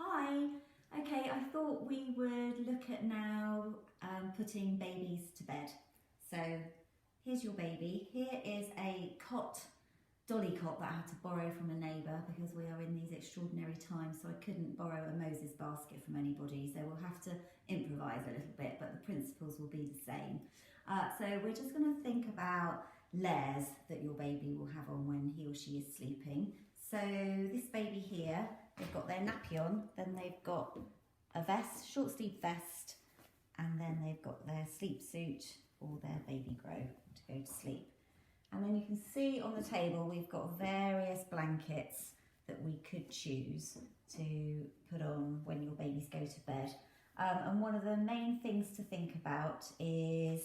Hi. Okay, I thought we would look at now putting babies to bed. So here's your baby. Here is a cot, dolly cot that I had to borrow from a neighbour because we are in these extraordinary times, so I couldn't borrow a Moses basket from anybody, so we'll have to improvise a little bit, but the principles will be the same. So we're just going to think about layers that your baby will have on when he or she is sleeping. So this baby here, they've got their nappy on, then they've got a vest, short sleeve vest, and then they've got their sleep suit or their baby grow to go to sleep. And then you can see on the table we've got various blankets that we could choose to put on when your babies go to bed. And one of the main things to think about is,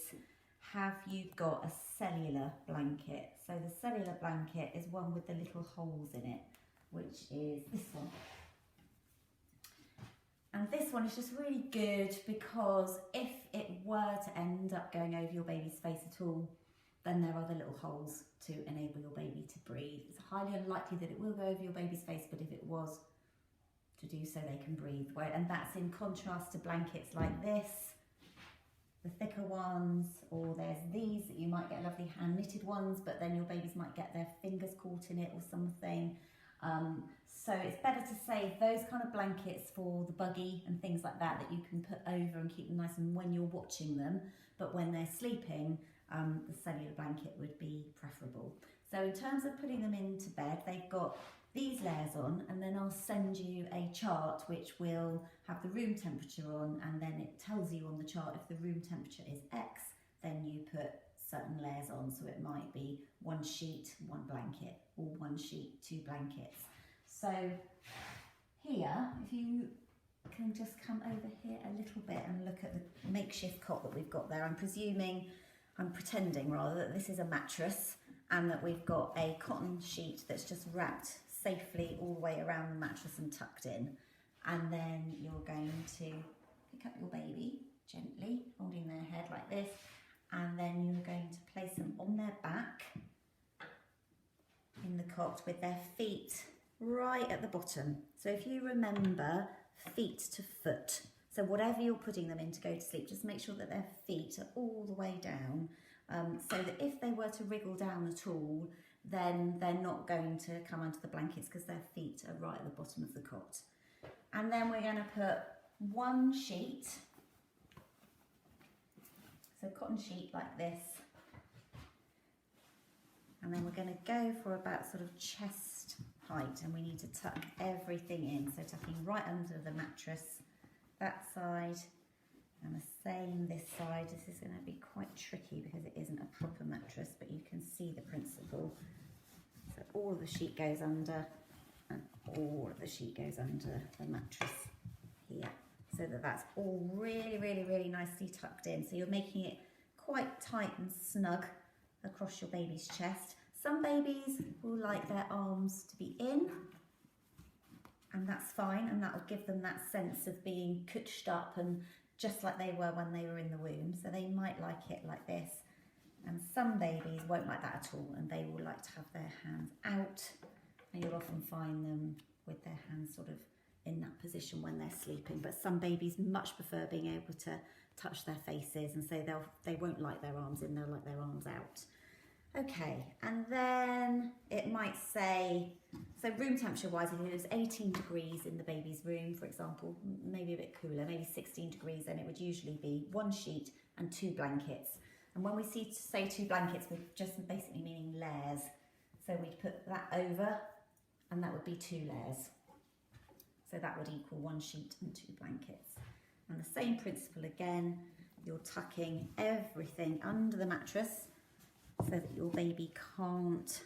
have you got a cellular blanket? So the cellular blanket is one with the little holes in it, which is this one. And this one is just really good because if it were to end up going over your baby's face at all, then there are the little holes to enable your baby to breathe. It's highly unlikely that it will go over your baby's face, but if it was to do so, they can breathe. And that's in contrast to blankets like this, the thicker ones, or there's these that you might get lovely hand knitted ones, but then your babies might get their fingers caught in it or something. So it's better to save those kind of blankets for the buggy and things like that you can put over and keep them nice and when you're watching them, but when they're sleeping, the cellular blanket would be preferable. So in terms of putting them into bed, they've got these layers on, and then I'll send you a chart which will have the room temperature on, and then it tells you on the chart if the room temperature is X, then you put certain layers on. So it might be one sheet, one blanket, or one sheet, two blankets. So here, if you can just come over here a little bit and look at the makeshift cot that we've got there. I'm pretending rather that this is a mattress and that we've got a cotton sheet that's just wrapped safely all the way around the mattress and tucked in. And then you're going to pick up your baby gently, holding their head like this, and then you're going to place them on their back in the cot with their feet right at the bottom. So if you remember, feet to foot. So whatever you're putting them in to go to sleep, just make sure that their feet are all the way down, so that if they were to wriggle down at all, then they're not going to come under the blankets because their feet are right at the bottom of the cot. And then we're going to put one sheet, so cotton sheet like this, and then we're going to go for about sort of chest height, and we need to tuck everything in, so tucking right under the mattress, that side, and the same this side. This is going to be quite tricky because it isn't a proper mattress, but you can see the principle. So all of the sheet goes under, and all of the sheet goes under the mattress here, so that that's all really, really, really nicely tucked in. So you're making it quite tight and snug across your baby's chest. Some babies will like their arms to be in, and that's fine, and that will give them that sense of being cooched up and just like they were when they were in the womb. So they might like it like this. And some babies won't like that at all, and they will like to have their hands out, and you'll often find them with their hands sort of in that position when they're sleeping. But some babies much prefer being able to touch their faces, and so they won't like their arms in, they'll like their arms out. Okay, and then it might say, so room temperature wise, if it was 18 degrees in the baby's room, for example, maybe a bit cooler, maybe 16 degrees, then it would usually be one sheet and two blankets. And when we say two blankets, we're just basically meaning layers. So we'd put that over, and that would be two layers. So that would equal one sheet and two blankets. And the same principle again, you're tucking everything under the mattress so that your baby can't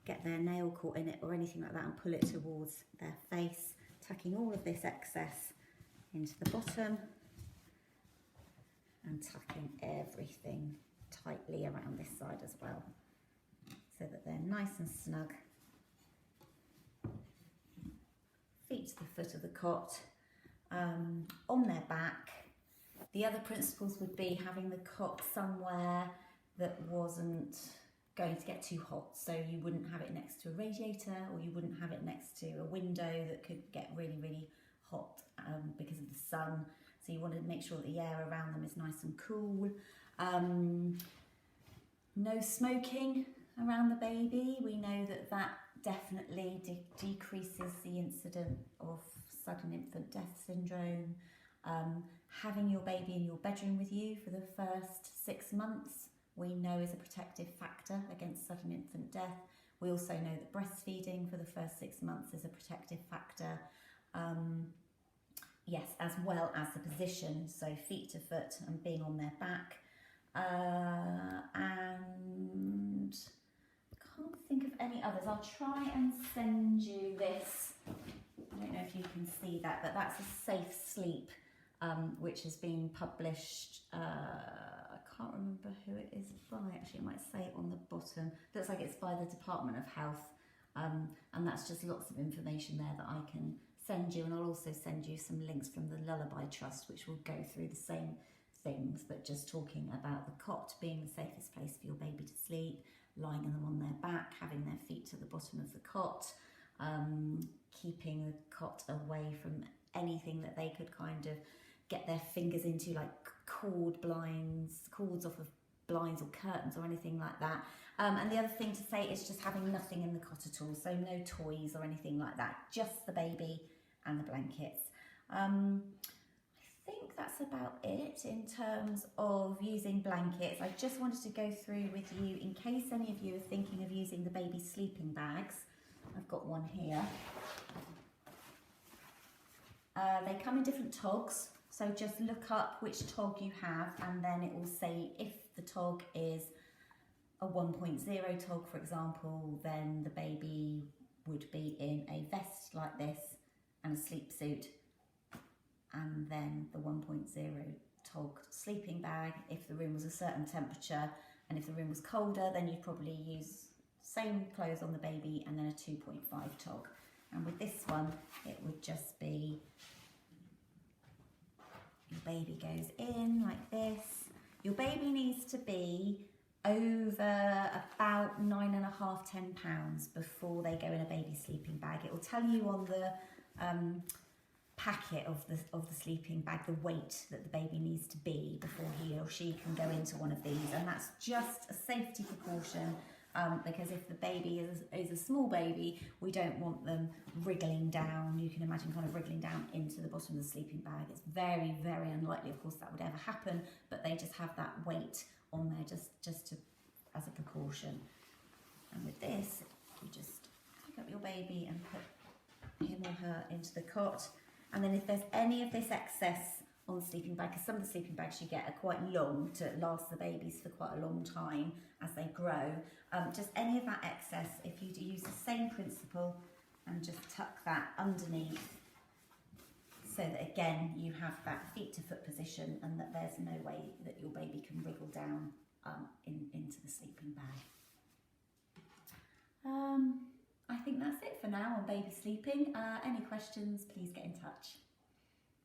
get their nail caught in it or anything like that and pull it towards their face, tucking all of this excess into the bottom and tucking everything tightly around this side as well, so that they're nice and snug. Feet to the foot of the cot, on their back. The other principles would be having the cot somewhere that wasn't going to get too hot, so you wouldn't have it next to a radiator, or you wouldn't have it next to a window that could get really, really hot because of the sun. So you want to make sure that the air around them is nice and cool. No smoking around the baby. We know that that definitely decreases the incident of sudden infant death syndrome. Having your baby in your bedroom with you for the first 6 months, we know is a protective factor against sudden infant death. We also know that breastfeeding for the first 6 months is a protective factor. Yes, as well as the position, so feet to foot and being on their back. And I can't think of any others. I'll try and send you this. I don't know if you can see that, but that's a Safe Sleep, which has been published. I can't remember who it is by. Actually, I might say it on the bottom. Looks like it's by the Department of Health, and that's just lots of information there that I can send you. And I'll also send you some links from the Lullaby Trust, which will go through the same things, but just talking about the cot being the safest place for your baby to sleep, lying them on their back, having their feet to the bottom of the cot, keeping the cot away from anything that they could kind of get their fingers into, like cords off of blinds or curtains or anything like that. And the other thing to say is just having nothing in the cot at all, so no toys or anything like that, just the baby and the blankets. I think that's about it in terms of using blankets. I just wanted to go through with you in case any of you are thinking of using the baby sleeping bags. I've got one here. They come in different togs, so just look up which tog you have, and then it will say if the tog is a 1.0 tog, for example, then the baby would be in a vest like this and a sleep suit, and then the 1.0 tog sleeping bag if the room was a certain temperature, and if the room was colder then you'd probably use same clothes on the baby and then a 2.5 tog. And with this one it would just be your baby goes in like this. Your baby needs to be over about 9.5–10 pounds before they go in a baby sleeping bag. It will tell you on the packet of the sleeping bag the weight that the baby needs to be before he or she can go into one of these, and that's just a safety precaution, because if the baby is a small baby, we don't want them wriggling down. You can imagine kind of wriggling down into the bottom of the sleeping bag. It's very, very unlikely, of course, that would ever happen, but they just have that weight on there just to, as a precaution. And with this, you just pick up your baby and put him or her into the cot. And then if there's any of this excess on the sleeping bag, because some of the sleeping bags you get are quite long to last the babies for quite a long time as they grow, just any of that excess, if you use the same principle and just tuck that underneath, so that again you have that feet to foot position and that there's no way that your baby can wriggle down into the sleeping bag. I think that's it for now on baby sleeping. Any questions, please get in touch.